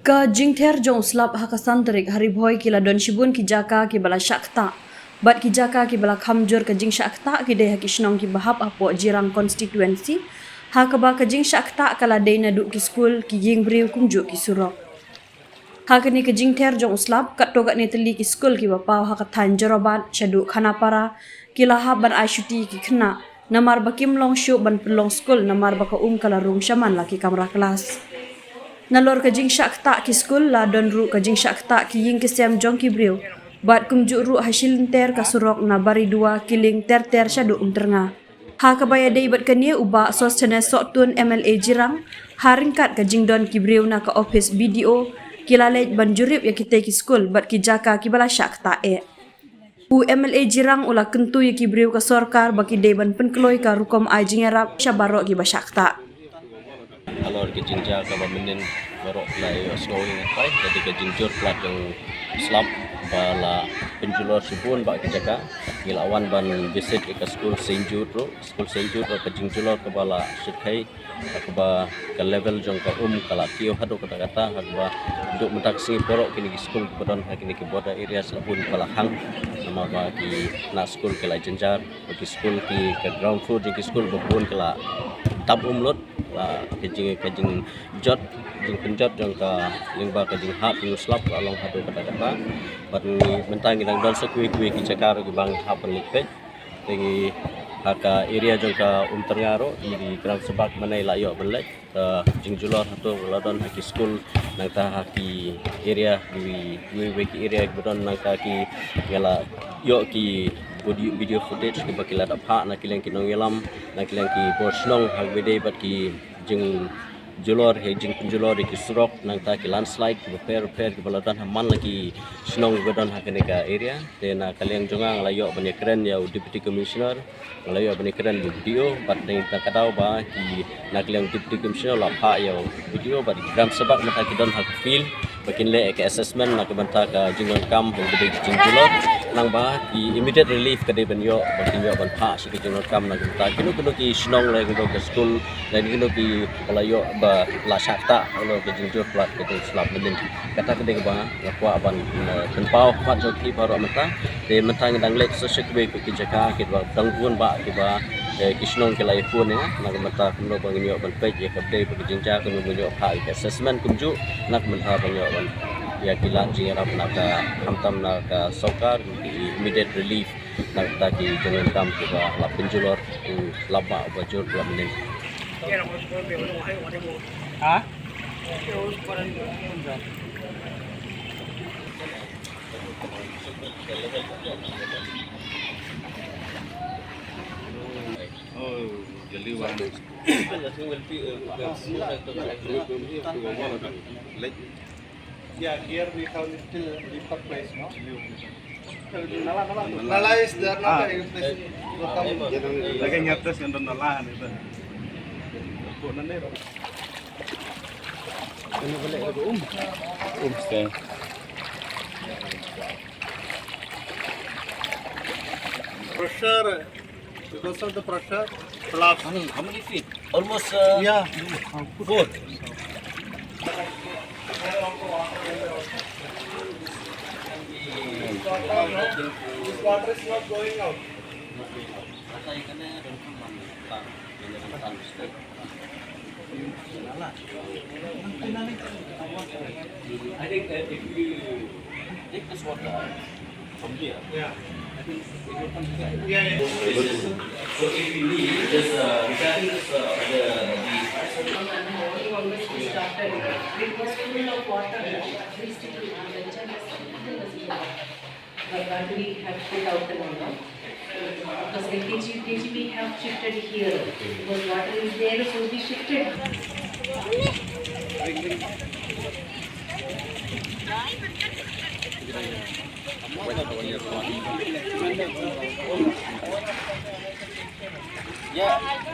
Ka jingther jong slap hakasan terik hari boy kila don shibun ki jaka ki bala shakta. Bat ki jaka ki bala khamjur ka jing shakta ki de hakishnong ki bahap apo jirang constituency. Hakaba ka jing shakta kala de na du ki school ki jing briu kumju ki surok. Hakani ka jingther jong slap kat toga ni teli ki school ki bapau hakatan joroban shadu khanapara kila ha ban aishuti ki khna namar bakim long shu ban pelong school namar baka kala rung shaman laki kamera kelas. Nalor ka jing shakta ki school la don ru ka jing shakta ki ying ki sem jong ki briu bat kumju ru hasil ter ka surok na bari dua kiling ter shadu unternga. Ha ka baya dei bat kania uba sos chane sok tun MLA jirang haringkat ka jing don ki briu na ka office BDO kilalej banjurip ya kita ki school bat ki jaka ki bala shakta U MLA jirang ula kentu ya ki briu ka sorkar baki dei ban penkeloi ka rukom ai jingarap shabaro ki basakta. Alor ke jinja ka bamenin barok lai osnoi ngai jadi ke jinjur plat yang slap bala penjulor sibun ba ke jaga gilawan ban visit ke school senjur ke jinjulor ke bala sikai ke ba ke level jong ka kala kio hado kata ba untuk mentaksi borok kini ke school bodon kini ke boda area sabun bala hang nama ba ki na school ke la jinjar ke school ki ke ground floor ke school bobun ke la tab umlot kejing jot jing penjot jong ka lingba kejing hap yu slap along hado kata bat ni mentang nang dal sekui ki cakar ki bang hapen likpej tingi haka area jong ka terngaro di grand sebak manai layo belek jing julor hatu ladon haki school nang ta haki area di ki area bodon nang ta ki ngala yo ki video footage ki bakila da pha na kileng ki nong yelam na kileng ki borsnong hagwede bat ki jing julor he jing penjulor ki surok nang ta ki landslide ki repair ki baladan haman lagi snong bodon hakene ka area te na kaleng jongang layo bani keren ya deputy commissioner layo bani keren video bat ding ta kadau ba ki na kaleng deputy commissioner la pha ya video bat gram sebab mata ki don hak feel bakin le ke assessment na kebanta ka jingon kam gede jing julor nang ba ki immediate relief kade ben yo bakin yo ban pha si ki jingon kam na kebanta kino ki snong le kino ke school dan kino ki layo ba la sakta lo ke jingjur plat ke slap menin kata kede ba lakwa ban tenpau pat jo ki baro mata de mentang dang lek so sekbe ki jaka ki ba danggun ba ki ba kisnong ke lai pun ya nak mata kuno bang yo ban pej ya kabde ke jingja kuno yo pha assessment kumju nak mentha bang yo ban ya kila jingra naka hamtam naka sokar immediate relief nak ta ki jangan kam ki ba la penjulor laba bajur la menin ha oh jadi wan yeah, here we have little deeper place, no? Nala is there, not a place. Lagi nyates yang nala itu. Bukan nih. Ini boleh lagu stay. Pressure, because of the pressure, collapse. How many feet? Almost yeah, 4. This water is not going out. I think that if you take this water from here, Yeah. I think it will come here. Yeah. So if you need this, regarding this, the It was full of water, at least it will but we have put out the number. Because KGB have shifted here. Because water is there, so we shifted. yeah.